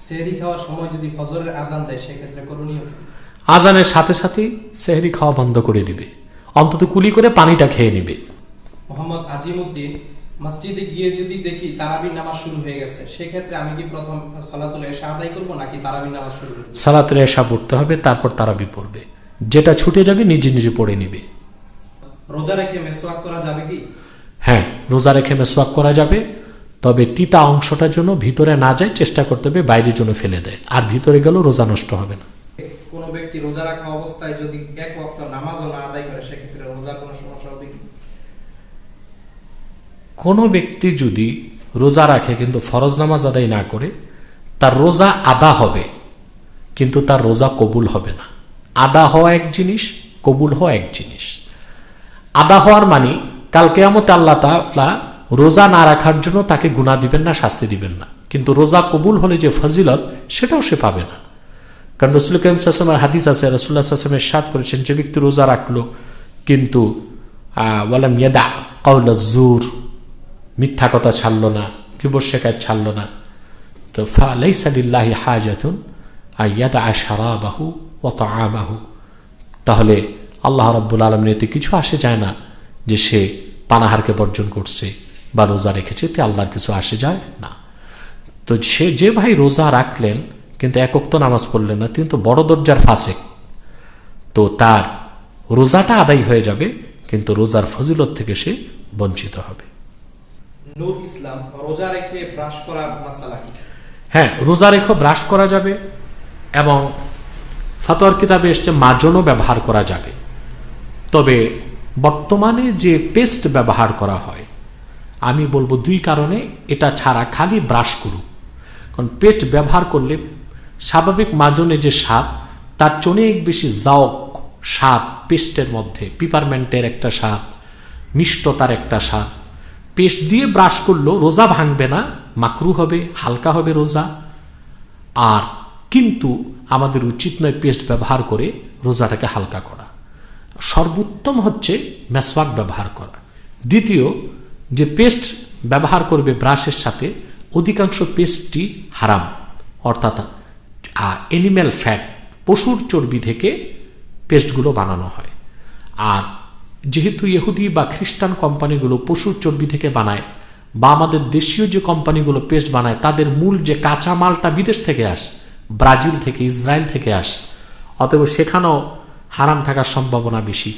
সেহরি খাওয়ার সময় যদি ফজরের আজান দেয় সেক্ষেত্রে করণীয় কি? আজানের সাথে সাথেই সেহরি খাওয়া বন্ধ করে দিবে, অন্তত কুলি করে পানিটা খেয়ে নিবে। মোহাম্মদ আজিমউদ্দিন, মসজিদে গিয়ে যদি দেখি তারাবির নামাজ শুরু হয়ে গেছে, সেক্ষেত্রে আমি কি প্রথম সালাতুল ইশা আদায় করব নাকি তারাবির নামাজ শুরু করব? সালাতুল ইশা পড়তে হবে, তারপর তারাবি পড়বে। যেটা ছুটে যাবে নিজে নিজে পড়ে নিবে। রোজা রেখে মেসওয়াক করা যাবে কি? হ্যাঁ, রোজা রেখে মেসওয়াক করা যাবে, তবে তিতা অংশটার জন্য ভিতরে না যায় চেষ্টা করতে হবে বাইরের জন্য ফেলে দেয়, আর ভিতরে গেলেও রোজা নষ্ট হবে না। কোনো ব্যক্তি রোজা রাখা অবস্থায় যদি এক ওয়াক্ত নামাজও না আদায় করে সেক্ষেত্রে রোজার কোনো সমস্যা হবে কি? কোনো ব্যক্তি যদি রোজা রাখে কিন্তু ফরজ নামাজ আদায় না করে, তার রোজা আদা হবে কিন্তু তার রোজা কবুল হবে না। আদা হওয়া এক জিনিস, কবুল হওয়া এক জিনিস। আদা হওয়ার মানে কাল কিয়ামতে আল্লাহ তাআলা রোজা না রাখার জন্য তাকে গুনাহ দিবেন না, শাস্তি দিবেন না, কিন্তু রোজা কবুল হলে যে ফজিলত সেটাও সে পাবে না। কারণ রাসূল কারীম সাল্লাল্লাহু আলাইহি ওয়াসাল্লামের হাদিস আছে, রাসূলুল্লাহ সাল্লাল্লাহু আলাইহি ওয়াসাল্লাম ইরশাদ করেছেন, যে ব্যক্তি রোজা রাখলো কিন্তু ওয়ালাম ইয়াদা কাওলা যুর, মিথ্যা কথা ছাড়লো না, কিবর শেখায়ত ছাড়লো না, তো ফালাইসা লিল্লাহি হাজাতুন আইয়াদা শারাবাহু ওয়া তাআমাহু, তাহলে আল্লাহ রাব্বুল আলামিনের এতে কিছু আসে যায় না যে সে পানাহারকে বর্জন করছে বা রোজা রেখেছে, এতে আল্লাহর কিছু আসে যায় না। তো সে যে ভাই রোজা রাখলেন কিন্তু এক ওয়াক্ত নামাজ পড়লেন না, তিনি তো বড় দরজার ফাসিক, তো তার রোজাটা আদায় হয়ে যাবে কিন্তু রোজার ফজিলত থেকে সে বঞ্চিত হবে। নূর ইসলাম, রোজা রেখে ব্রাশ করার মাসালা কি? হ্যাঁ, রোজা রেখে ব্রাশ করা যাবে এবং ফাতোয়ার কিতাবে এসছে মাজনও ব্যবহার করা যাবে। তবে বর্তমানে যে পেস্ট ব্যবহার করা হয়, আমি বলবো দুই কারণে এটা ছাড়া খালি ব্রাশ করুক। কারণ পেস্ট ব্যবহার করলে স্বাভাবিক মাজনে যে স্বাদ তার চেয়ে অনেক বেশি জাওক স্বাদ পেস্টের মধ্যে, পিপারমেন্টের একটা স্বাদ, মিষ্টতার একটা স্বাদ। পেস্ট দিয়ে ব্রাশ করলেও রোজা ভাঙবে না, মাকরু হবে, হালকা হবে রোজা। আর কিন্তু আমাদের উচিত নয় পেস্ট ব্যবহার করে রোজাটাকে হালকা করা। সর্বোত্তম হচ্ছে মেসওয়াক ব্যবহার করা। দ্বিতীয়, যে পেস্ট ব্যবহার করবে ব্রাশের সাথে, অধিকাংশ পেস্টটি হারাম, অর্থাৎ অ্যানিম্যাল ফ্যাট, পশুর চর্বি থেকে পেস্টগুলো বানানো হয়। আর যেহেতু ইহুদি বা খ্রিস্টান কোম্পানিগুলো পশুর চর্বি থেকে বানায়, বা আমাদের দেশীয় যে কোম্পানিগুলো পেস্ট বানায় তাদের মূল যে কাঁচা মালটা বিদেশ থেকে আসে, ব্রাজিল থেকে, ইসরায়েল থেকে আসে, অতএব সেখানেও হারাম থাকার সম্ভাবনা বেশি।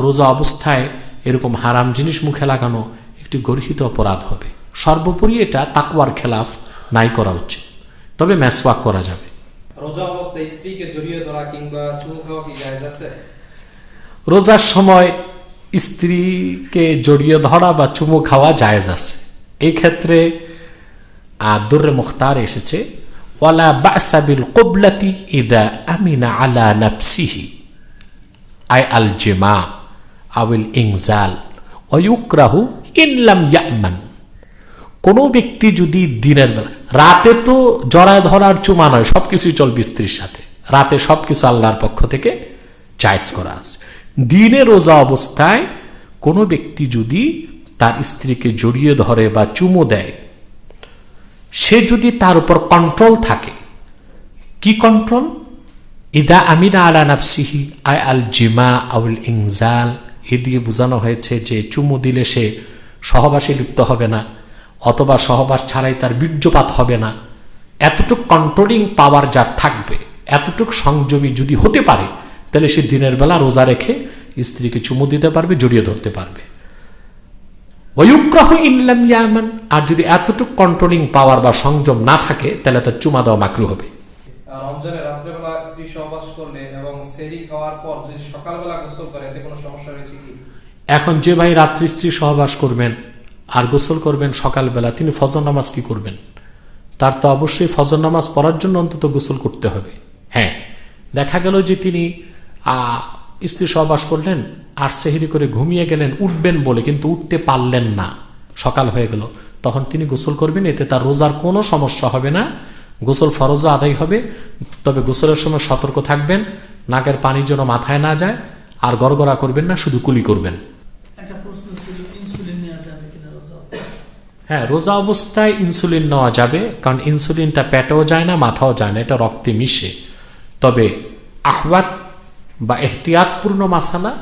রোজা অবস্থায় এরকম হারাম জিনিস মুখে লাগানো একটি গর্হিত অপরাধ হবে। সর্বোপরি এটা তাকওয়ার খেলাফ, নাই করা উচিত। তবে মেসওয়াক করা যাবে। রোজা অবস্থায় স্ত্রীকে জড়িয়ে ধরা কিংবা চুমু খাওয়া কি জায়েজ আছে? রোজার সময় স্ত্রীকে জড়িয়ে ধরা বা চুমু খাওয়া জায়েজ আছে। এই ক্ষেত্রে দুররে মুখতার এসেছে, ওয়ালা বা'সা বিল কুবলাতি ইযা আমিনা আলা নাফসিহি আই আল জিমা আউল ইনজাল ওয়া ইউকরাহু ইন লাম ইয়ামান। কোনো ব্যক্তি যদি দিনের বেলা, রাতে তো জড়ায় ধরার চুমা নয়, সবকিছুই চলবে স্ত্রীর সাথে, রাতে সবকিছু আল্লাহর পক্ষ থেকে জায়েজ করা আছে। দিনে রোজা অবস্থায় কোনো ব্যক্তি যদি তার স্ত্রীকে জড়িয়ে ধরে বা চুমো দেয়, সে যদি তার উপর কন্ট্রোল থাকে, কি কন্ট্রোল? ইদা আমিনা আলা নাফসিহি আই আল জিমা আউল ইনজাল, এ দিয়ে বোঝানো হয়েছে যে চুমু দিলে সে সহবাসে লিপ্ত হবে না, অথবা সহবাস ছাড়াই তার বীর্যপাত হবে না। এতটুক কন্ট্রোলিং পাওয়ার যার থাকবে, এতটুক সংযমী যদি হতে পারে, তাহলে সে দিনের বেলা রোজা রেখে স্ত্রীকে চুমু দিতে পারবে, জড়িয়ে ধরতে পারবে। ওয়ায়ুকরাহু ইন লাম ইয়ামান, আর যদি এতটুক কন্ট্রোলিং পাওয়ার বা সংযম না থাকে তাহলে তার চুমা দেওয়া মাকরু হবে। রমজানে রাত্রেবেলা স্ত্রী সহবাস করলে এবং সেহরি খাওয়ার পর যদি সকালবেলা গোসল করে এতে কোনো সমস্যা রয়েছে কি? এখন যে ভাই রাত্রি স্ত্রী সহবাস করবেন আর গোসল করবেন সকালবেলা, তিনি ফজর নামাজ কি করবেন? তার তো অবশ্যই ফজর নামাজ পড়ার জন্য অন্তত গোসল করতে হবে। হ্যাঁ, দেখা গেল যে তিনি স্ত্রী সহবাস করলেন আর সেহরি করে ঘুমিয়ে গেলেন উঠবেন বলে, কিন্তু উঠতে পারলেন না, সকাল হয়ে গেল, তখন তিনি গোসল করবেন, এতে তার রোজার কোনো সমস্যা হবে না, গোসল ফরজ আদায় হবে। তবে গোসলের সময় সতর্ক থাকবেন, নাকের পানি যেন মাথায় না যায়, আর গড়গড়া করবেন না, শুধু কুলি করবেন। একটা প্রশ্ন ছিল, ইনসুলিন নেওয়া যাবে কিনা রোজা? হ্যাঁ, রোজা অবস্থায় ইনসুলিন নেওয়া যাবে, কারণ ইনসুলিনটা পেটেও যায় না, মাথাও যায় না, এটা রক্তে মিশে। তবে আহওয়াত বা এহতিয়াতপূর্ণ মাসালা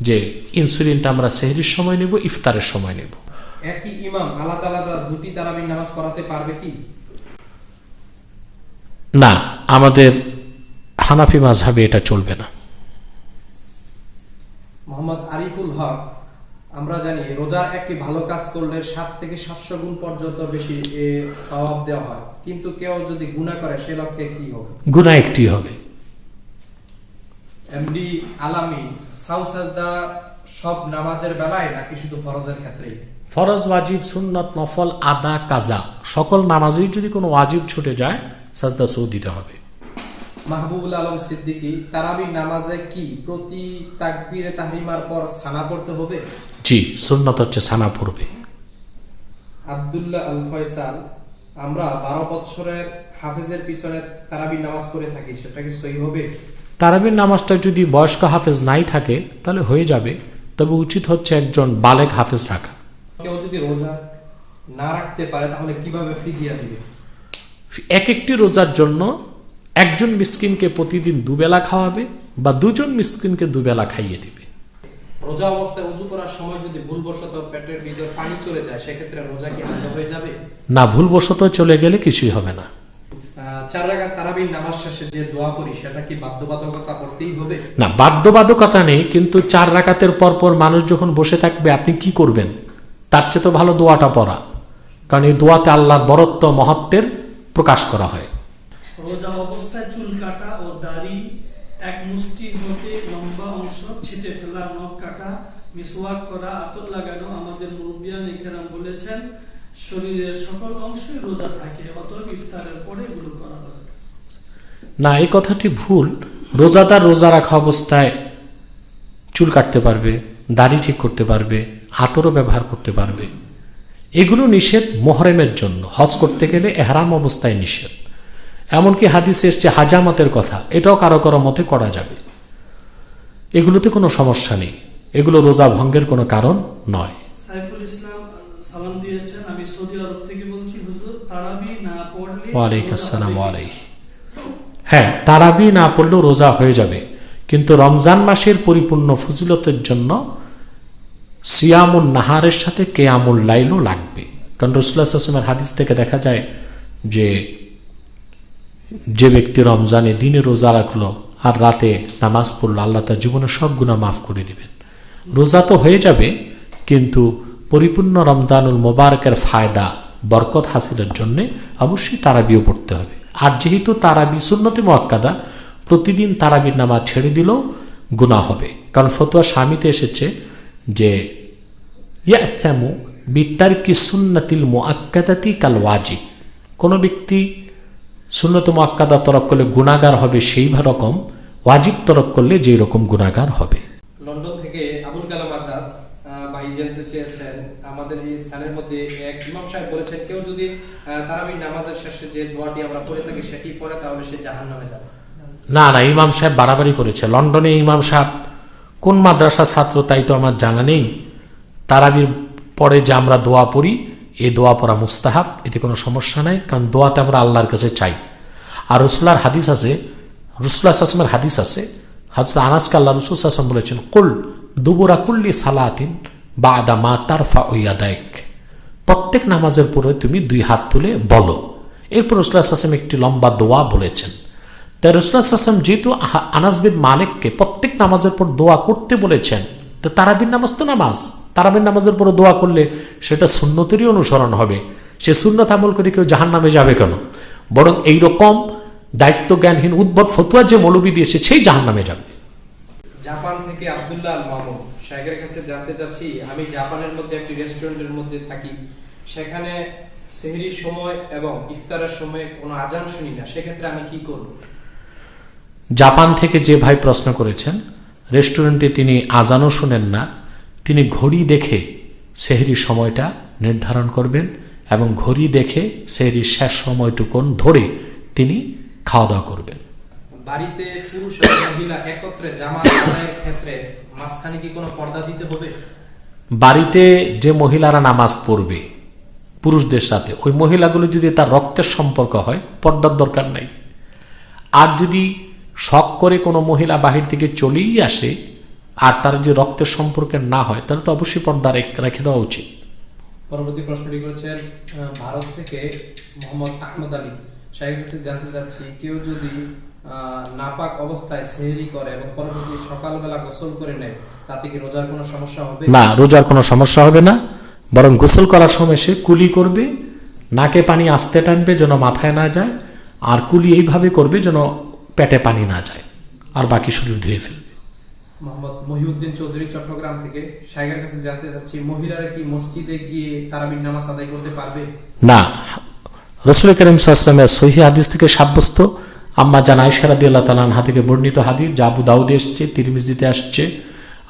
যে ইনসুলিনটা আমরা সেহরির সময় নেব, ইফতারের সময় নেব। একই ইমাম আলাদা আলাদা দুটি তারাবির নামাজ পড়াতে পারবে কি? না, আমাদের হানাফি মাযহাবে এটা চলবে না। মোহাম্মদ আরিফুল হক, আমরা জানি রোজার একটি ভালো কাজ করলে 7 থেকে 700 গুণ পর্যন্ত বেশি সওয়াব দেওয়া হয়, কিন্তু কেউ যদি গুনাহ করে সে লক্ষ্যে কি হবে? গুনাহ একটি হবে। এমডি আলামি, সাজদা সব নামাজের বেলায় নাকি শুধু ফরজের ক্ষেত্রেই? ফরজ, ওয়াজিব, সুন্নত, নফল, আদা, কাজা সকল নামাজেই যদি কোনো ওয়াজিব ছুটে যায় সাজদা সৌ দিতে হবে। মাহবুবুল আলম সিদ্দিকী, তারাবির নামাজে কি প্রতি তাকবীরে তাহরিমার পর সানা পড়তে হবে? জি, সুন্নত হচ্ছে সানা পড়বে। আব্দুল্লাহ আল ফয়সাল, আমরা 12 বছরের হাফেজের পিছনে তারাবির নামাজ পড়ে থাকি, সেটা কি সহি হবে? তারাবির নামাজটা যদি বয়স্ক হাফেজ নাই থাকে তাহলে হয়ে যাবে, তবে উচিত হচ্ছে একজন বালেগ হাফেজ রাখা। কেউ যদি রোজা না রাখতে পারে তাহলে কিভাবে ফিদিয়া দিবে? এক একটি রোজার জন্য একজন মিসকিনকে প্রতিদিন দুবেলা খাওয়াবে বা দুজন মিসকিনকে দুবেলা খাইয়ে দিবে। রোজা অবস্থায় ওযু করার সময় যদি ভুলবশত পেটের ভিতর পানি চলে যায় সেক্ষেত্রে রোজা কি আলাদা হয়ে যাবে? না, ভুলবশত চলে গেলে কিছুই হবে না। 4 রাকাত তারাবির নামাজ শেষে যে দোয়া করি সেটা কি বাধ্যবাধকতা করতেই হবে? না, বাধ্যবাধকতা নেই, কিন্তু 4 রাকাতের পর মানুষ যখন বসে থাকবে আপনি কি করবেন? তার চেয়ে তো ভালো দোয়াটা পড়া, কারণ এই দোয়াতে আল্লাহর বরত্ব মহত্বের প্রকাশ করা হয়। রোজা অবস্থায় চুল কাটা ও দাড়ি এক মুষ্টি হতে লম্বা অংশ ছিটে ফেলা, নখ কাটা, মিসওয়াক করা, আতর লাগানো আমাদের মুরব্বিয়ান ইকরাম বলেছেন শরীরের সকল অংশই রোজা থাকে, অতএব ইফতারের পরে এগুলো করা হবে না, এই কথাটি ভুল। রোজাদার রোজা রাখা অবস্থায় চুল কাটতে পারবে, দাড়ি ঠিক করতে পারবে, আতরও ব্যবহার করতে পারবে। এগুলো নিষেধ মুহরিমের জন্য, হজ করতে গেলে এহরাম অবস্থায় নিষেধ। এমনকি হাদিসে এসছে হাজামাতের কথা, এটাও কারো কারো মতে করা যাবে। এগুলোতে কোনো সমস্যা নেই, এগুলো রোজা ভঙ্গের কোনো কারণ নয়। সাইফুল ইসলাম সালাম দিয়েছেন, আমি সৌদি আরব থেকে বলছি, হুজুর তারাবি না পড়লে ওয়ালাইকুম আসসালাম। হ্যাঁ, তারাবি না পড়লেও রোজা হয়ে যাবে, কিন্তু রমজান মাসের পরিপূর্ণ ফজিলতের জন্য সিয়ামুন নাহারের সাথে কেয়ামুল লাইলও লাগবে। কারণ রাসূলুল্লাহ সাল্লাল্লাহু আলাইহি ওয়াসাল্লামের হাদিস থেকে দেখা যায় যে ব্যক্তি রমজানে দিনে রোজা রাখলো আর রাতে নামাজ পড়লো, আল্লাহ তার জীবনের সব গুনাহ মাফ করে দিবেন। রোজা তো হয়ে যাবে, কিন্তু পরিপূর্ণ রমজানুল মোবারকের ফায়দা বরকত হাসিলের জন্য অবশ্যই তারাবিও পড়তে হবে। আর যেহেতু তারাবি সুন্নতে মুআক্কাদা, প্রতিদিন তারাবির নামাজ ছেড়ে দিলেও গুনাহ হবে। কারণ ফতোয়া স্বামীতে এসেছে যে ইয়াসামু বিতারকি সুন্নাতিল মুআক্কাদাতি কাল ওয়াজিব, কোনো ব্যক্তি সুন্নত মুআক্কাদা তরক করলে গুনাহগার হবে সেই রকম, ওয়াজিব তরক করলে যেই রকম গুনাহগার হবে। লন্ডন থেকে আবুল কালাম আজাদ ভাই জানতে চেয়েছেন, আমাদের এই স্থানের মধ্যে এক ইমাম সাহেব বলেছেন কেউ যদি তারাবির নামাজের শেষে যে দোয়াটি আমরা পড়ে থাকি সেটি পড়ে তাহলে সে জাহান্নামে যাবে। না না, ইমাম সাহেব বাড়াবাড়ি করেছে। লন্ডনে ইমাম সাহেব কোন মাদ্রাসার ছাত্র তাই তো আমার জানা নেই। তারাবির পরে যে আমরা দোয়া পড়ি, এই দোয়া পড়া মুস্তাহাব, এতে কোনো সমস্যা নাই, কারণ দোয়াতে আমরা আল্লাহর কাছে চাই। আর রাসূলুল্লাহর হাদিস আছে, রাসূলুল্লাহ সাল্লাল্লাহু আলাইহি ওয়াসাল্লামের হাদিস আছে, হযরত আনাসকে আল্লাহ রাসূল সাল্লাল্লাহু আলাইহি ওয়াসাল্লাম বলেছেন, কুল দুবুরা কুল্লি সালাতিন বাদা মা তারফাউ ইয়াদাইক, প্রত্যেক নামাজের পরে তুমি 2 হাত তুলে বলো। এরপর রাসূলুল্লাহ সাল্লাল্লাহু আলাইহি ওয়াসাল্লাম একটি লম্বা দোয়া বলেছেন। তাই রাসূলুল্লাহ সাল্লাল্লাহু আলাইহি ওয়াসাল্লাম যেহেতু আনাস বিন মালিককে প্রত্যেক নামাজের পর দোয়া করতে বলেছেন, তো তারাবির নামাজ তো নামাজ, তারাবির নামাজের পর দোয়া করলে সেটা সুন্নতেরই অনুসরণ হবে। সে সুন্নত আমল করে কেউ জাহান্নামে যাবে কেন? বরং এইরকম দায়িত্ব জ্ঞানহীন উদ্ভট ফতোয়া যে মৌলবি দিয়েছে সেই জাহান্নামে যাবে। জাপান থেকে আব্দুল্লাহ আল মামুন শাইখের কাছে জানতে চাচ্ছি, আমি জাপানের মধ্যে একটি রেস্টুরেন্টের মধ্যে থাকি, সেখানে সেহরির সময় এবং ইফতারের সময় কোনো আজান শুনি না, সেক্ষেত্রে আমি কি করব? জাপান থেকে যে ভাই প্রশ্ন করেছেন, রেস্টুরেন্টে তিনি আজানও শুনেন না, তিনি ঘড়ি দেখে সেহরির সময়টা নির্ধারণ করবেন এবং ঘড়ি দেখে সেহরির শেষ সময়টুকুন ধরে তিনি খাওয়া দাওয়া করবেন। বাড়িতে পুরুষ এবং মহিলা একত্রে জামাত আদায়ের ক্ষেত্রে মাঝখানে কি কোনো পর্দা দিতে হবে? বাড়িতে যে মহিলারা নামাজ পড়বে, পুরুষদের সাথে, ওই মহিলাগুলো যদি তার রক্তের সম্পর্ক হয় পর্দার দরকার নাই। আর যদি শখ করে কোনো মহিলা বাহির থেকে চলেই আসে আর তার যে রক্তের সম্পর্কের না হয়, তাহলে তো অবশ্যই পর্দা রেখে দেওয়া উচিত। পরবর্তী প্রশ্নটি করেছেন ভারত থেকে মোহাম্মদ আহমদ আলী সাহেবের কাছে জানতে চাচ্ছি, কেউ যদি নাপাক অবস্থায় সেহরি করে এবং পরবর্তী সকালবেলা গোসল করে নেয়, তাতে কি রোজার কোনো সমস্যা হবে? না, রোজার কোনো সমস্যা হবে না, বরং গোসল করার সময় সে কুলি করবে, নাকে পানি আস্তে টানবে যেন মাথায় না যায়, আর কুলি এইভাবে করবে যেন পেটে পানি না যায়, আর বাকি শরীর ধুয়ে ফেলবে। মোহাম্মদ মহিউদ্দিন চৌধুরী চট্টগ্রাম থেকে শাইখের কাছে জানতে চাচ্ছি, মহিলারা কি মসজিদে গিয়ে তারাবির নামাজ আদায় করতে পারবে? না, রাসূল করিম সাল্লাল্লাহু আলাইহি ওয়াসাল্লামের সহিহ হাদিস থেকে সাব্যস্ত, আম্মা জান আয়েশা রাদিয়াল্লাহু তাআলা আনহা থেকে বর্ণিত হাদিস, যা আবু দাউদে এসেছে, তিরমিজিতে আসছে,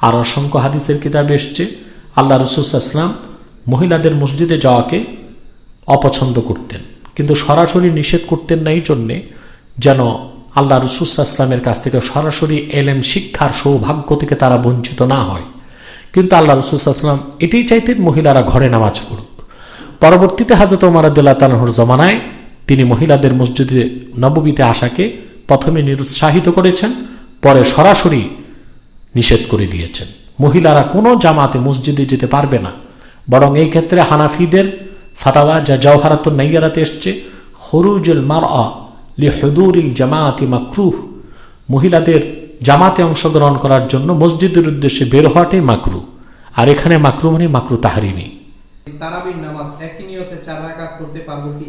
আর অসংখ্য হাদিসের কিতাবে এসছে, আল্লাহ রাসূল সাল্লাল্লাহু আলাইহি ওয়াসাল্লাম মহিলাদের মসজিদে যাওয়াকে অপছন্দ করতেন, কিন্তু সরাসরি নিষেধ করতেন না, এই জন্যে যেন আল্লাহ রাসূল সাল্লাল্লাহু আলাইহি ওয়াসাল্লামের কাছ থেকে সরাসরি এলেম শিক্ষার সৌভাগ্য থেকে তারা বঞ্চিত না হয়। কিন্তু আল্লাহ রাসূল সাল্লাল্লাহু আলাইহি ওয়াসাল্লাম এটাই চাইতেন মহিলারা ঘরে নামাজ পড়ুক। পরবর্তীতে হযরত ওমর রাদিয়াল্লাহু তাআলা আনহুর জমানায় তিনি মহিলাদের মসজিদে নববীতে আসাকে প্রথমে নিরুৎসাহিত করেছেন, পরে সরাসরি নিষেধ করে দিয়েছেন। মহিলারা কোনো জামাতে মসজিদে যেতে পারবে না, বরং এই ক্ষেত্রে হানাফিদের ফাতাওয়া, যা জাওহারাতুন নাইয়ারাতে এসছে, খুরুজুল মারআ লিহুদুরিল জামাআতি মাকরুহ, মহিলাদের জামাতে অংশগ্রহণ করার জন্য মসজিদের উদ্দেশ্যে বের হওয়াটাই মাকরু। আর এখানে মাকরু মানে মাকরু তাহরিমি। তারাবির নামাজ একই নিয়তে 4 রাকাত পড়তে পারবো কি?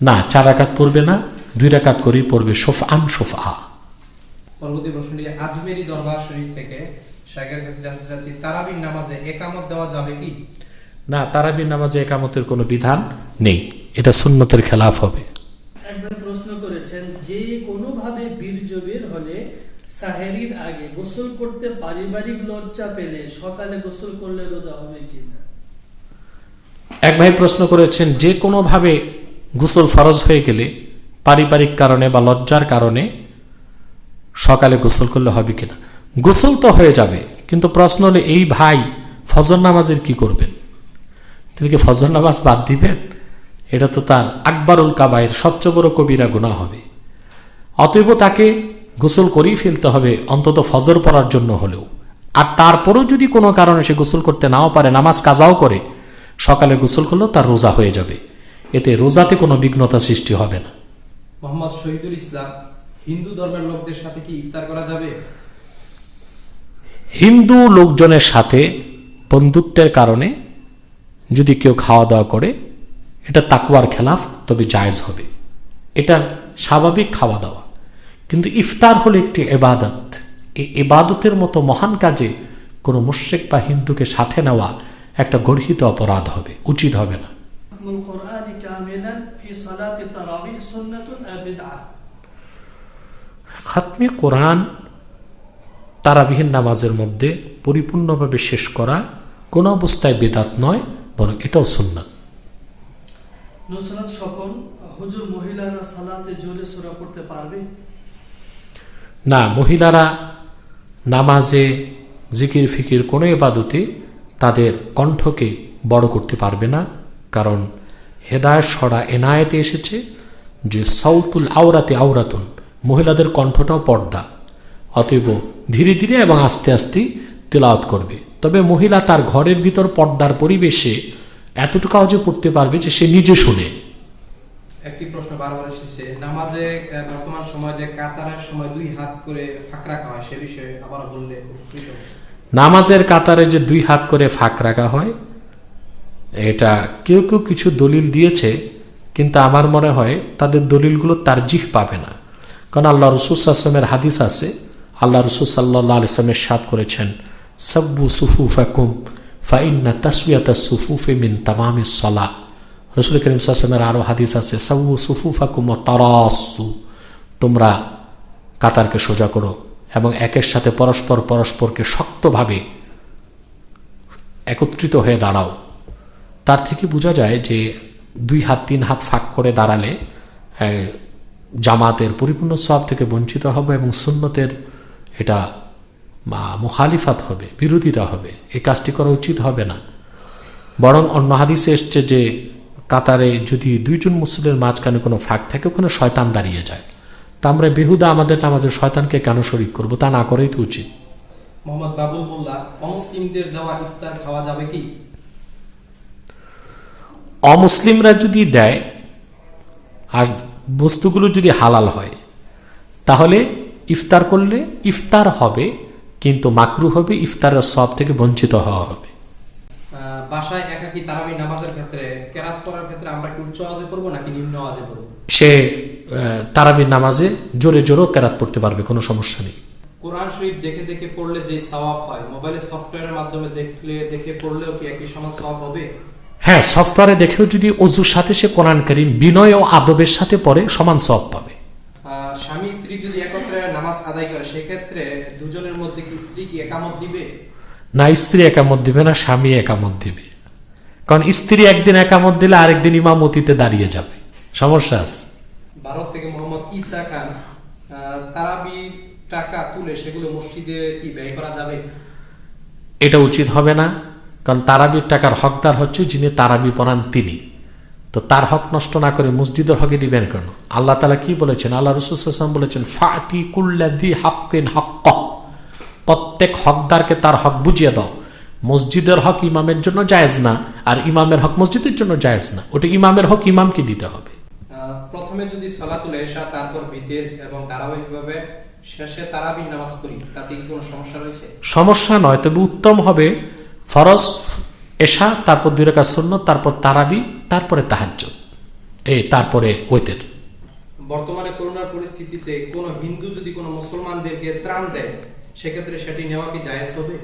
না, 4 রাকাত পড়বে না, 2 রাকাত করেই পড়বে, শফআন শফআ। পরবর্তী প্রশ্নটি আজমেরি দরবার শরীফ থেকে শাইখের কাছে জানতে চাচ্ছি, তারাবির নামাজে একামত দেওয়া যাবে কি? না, তারাবির নামাজে একামতের কোনো বিধান নেই, এটা সুন্নতের খেলাফ হবে। একজন প্রশ্ন করেছেন, যে কোনোভাবে বীর্য বের হলে সাহেরির আগে গোসল করতে পারিবারিক লজ্জা পেলে সকালে গোসল করলে রোজা হবে কিনা? এক ভাই প্রশ্ন করেছেন, যে কোনোভাবে গোসল ফরজ হয়ে গেলে পারিবারিক কারণে বা লজ্জার কারণে সকালে গোসল করলে হবে কিনা। গোসল তো হয়ে যাবে, কিন্তু প্রশ্ন হলো এই ভাই ফজর নামাজের কি করবেন? তিনি কি ফজর নামাজ বাদ দিবেন? এটা তো তার আকবরুল কাবায়ের, সবচেয়ে বড় কবিরা গুনাহ হবে। অতএব তাকে গোসল করেই ফেলতে হবে, অন্তত ফজর পড়ার জন্য হলেও। আর তারপরেও যদি কোনো কারণে সে গোসল করতে নাও পারে, নামাজ কাজাও করে, সকালে গোসল করলেও তার রোজা হয়ে যাবে, এতে রোজাতে কোনো বিঘ্নতা সৃষ্টি হবে না। মোহাম্মদ শহীদুল ইসলাম, হিন্দু ধর্মের লোকদের সাথে কি ইফতার করা যাবে? হিন্দু লোকজনের সাথে বন্ধুত্বের কারণে যদি কেউ খাওয়া দাওয়া করে, এটা তাকওয়ার খেলাফ, তবে জায়েজ হবে, এটা স্বাভাবিক খাওয়া দাওয়া। কিন্তু ইফতার হলো একটি ইবাদত, এই ইবাদতের মতো মহান কাজে কোনো মুশরিক বা হিন্দুকে সাথে নেওয়া একটা গর্হিত অপরাধ হবে, উচিত হবে না। খাতমে কোরআন তারাবিহীন নামাজের মধ্যে পরিপূর্ণভাবে শেষ করা কোন অবস্থায় বিদআত নয়, বরং এটাও সুন্নাত। নুসরাত স্বপন, হুজুর মহিলারা সালাতে জোরে সূরা পড়তে পারবে? না, মহিলারা নামাজে, জিকির ফিকির কোনো ইবাদতে তাদের কণ্ঠকে বড় করতে পারবে না, কারণ হেদায়েত সরা এনায়েতে এসেছে যে সাউতুল আওরাতে আওরাতুন, মহিলাদের কণ্ঠটাও পর্দা। অতএব ধীরে ধীরে এবং আস্তে আস্তে তেলাওয়াত করবে, তবে মহিলা তার ঘরের ভিতর পর্দার পরিবেশে এতটুকু যে পড়তে পারবে যে সে নিজে শুনে। একটি প্রশ্ন বারবার এসেছে, নামাজে বর্তমান সময় যে কাতারের সময় 2 হাত করে ফাঁক রাখা হয়, সে বিষয়ে আবার বললে। নামাজের কাতারে যে 2 হাত করে ফাঁক রাখা হয়, এটা কেউ কেউ কিছু দলিল দিয়েছে, কিন্তু আমার মনে হয় তাদের দলিলগুলো তারজিহ পাবে না। কারণ আল্লাহ রাসূল সাল্লাল্লাহু আলাইহি ওয়াসাল্লামের হাদিস আছে, আল্লাহ রাসূল সাল্লাল্লাহু আলাইহি ওয়াসাল্লাম ইরশাদ করেছেন, সাব্বু সুফুফাকুম ফাইন্না তাসওয়াতাস সুফুফি মিন তামামিস সালাহ। রাসূল করিম সাল্লাল্লাহু আলাইহি ওয়াসাল্লামের আরো হাদিস আছে, সাব্বু সুফুফাকুম ওয়া তারাসু, তোমরা কাতারকে সোজা করো এবং একের সাথে পরস্পরকে শক্তভাবে একত্রিত হয়ে দাঁড়াও। তার থেকে বোঝা যায় যে 2 হাত 3 হাত ফাঁক করে দাঁড়ালে জামাতের পরিপূর্ণ সওয়াব থেকে বঞ্চিত হবে এবং সুন্নতের এটা মুখালিফাত হবে, বিরোধিতা হবে। এই কাজটি করা উচিত হবে না। বরং অন্য হাদিসে এসছে যে কাতারে যদি দুইজন মুসল্লির মাঝখানে কোনো ফাঁক থাকে, ওখানে শয়তান দাঁড়িয়ে যায়। তা আমরা বেহুদা আমাদের নামাজে শয়তানকে কেন শরীক করব? তা না করেই তো উচিত। মোহাম্মদ বাবুল মোল্লা, অমুসলিমদের দেওয়া ইফতার খাওয়া যাবে কি? অমুসলিমরা যদি দেয় আর বস্তুগুলো যদি হালাল হয়, তাহলে ইফতার করলে ইফতার হবে, কিন্তু মাকরু হবে, ইফতারের সব থেকে বঞ্চিত হওয়া হবে। বাসায় একাকী তারাবি নামাজের ক্ষেত্রে কেরাত করার ক্ষেত্রে আমরা কি উচ্চ আওয়াজে পড়বো নাকি নিম্ন আওয়াজে পড়বো? সে তারাবির নামাজে জোরে জোরেও কেরাত পড়তে পারবে, কোনো সমস্যা নেই। কোরআন শরীফ দেখে দেখে পড়লে যে সওয়াব হয়, মোবাইলের সফটওয়্যারের মাধ্যমে দেখে পড়লেও কি একই সমান সওয়াব হবে? হ্যাঁ, সফটওয়্যারে দেখেও যদি অজুর সাথে সে কোরআন কারীম বিনয় ও আদবের সাথে পড়ে, সমান সওয়াব পাবে। স্বামী স্ত্রী যদি একত্রে নামাজ আদায় করে, সেক্ষেত্রে দুজনের মধ্যে কি স্ত্রী কি একামত দিবে? না, স্ত্রী একামত দিবে না, স্বামী একামত দিবে। কারণ স্ত্রী একদিন একামত দিলে আরেকদিন ইমামতিতে দাঁড়িয়ে যাবে, সমস্যা আছে। ভারত থেকে মোহাম্মদ ঈসা খান, তারাবি টাকা তুলে সেগুলো মসজিদে কি ব্যয় করা যাবে? এটা উচিত হবে না, কারণ তারাবির টাকার হকদার হচ্ছে যিনি তারাবি পড়ান তিনি। তো তার হক নষ্ট না করে মসজিদের হকে দিবেন কেন? আল্লাহ তাআলা কি বলেছেন? আল্লাহ রাসূল সাল্লাল্লাহু আলাইহি ওয়াসাল্লাম বলেছেন, ফাতি কুল্লাযী হাক্কিন হাক্কা, প্রত্যেক হকদারকে তার হক বুঝিয়ে দাও। মসজিদের হক ইমামের জন্য জায়েজ না, আর ইমামের হক মসজিদের জন্য জায়েজ না। ওটা ইমামের হক ইমামকে দিতে হবে। প্রথমে যদি সালাতুল ইশা, তারপর বিতের এবং ধারাবাহিকভাবে শেষে তারাবি নামাজ পড়ি, তাতে কি কোনো সমস্যা রয়েছে? সমস্যা নয়, তবে উত্তম হবে ফরজ এশা, তারপর 2 রাকাত সুন্নাত, তারপর তারাবি, তারপরে তাহাজ্জুদ, তারপরে ওয়েতের। বর্তমানে করোনার পরিস্থিতিতে কোন হিন্দু যদি কোনো মুসলমানদেরকে ত্রাণ দেয়, সেক্ষেত্রে সেটি নেওয়া কি জায়েজ হবে?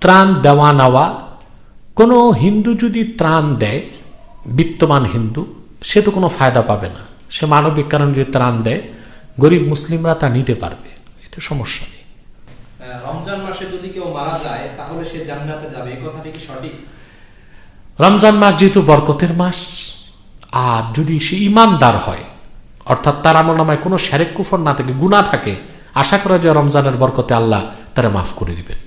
ত্রাণ দেওয়া নেওয়া, কোনো হিন্দু যদি ত্রাণ দেয়, বিত্তমান হিন্দু, সে তো কোনো ফায়দা পাবে না। সে মানবিক কারণে যদি ত্রাণ দেয়, গরিব মুসলিমরা তা নিতে পারবে, এতে সমস্যা নেই। রমজান মাসে যদি কেউ মারা যায়, তাহলে সে জান্নাতে যাবে, এই কথাটি কি সঠিক? রমজান মাস যেহেতু বরকতের মাস, আর যদি সে ইমানদার হয়, অর্থাৎ তার আমলনামায় কোনো শিরক কুফর না থাকে, গুনাহ থাকে, আশা করা যায় রমজানের বরকতে আল্লাহ তারা মাফ করে দিবেন।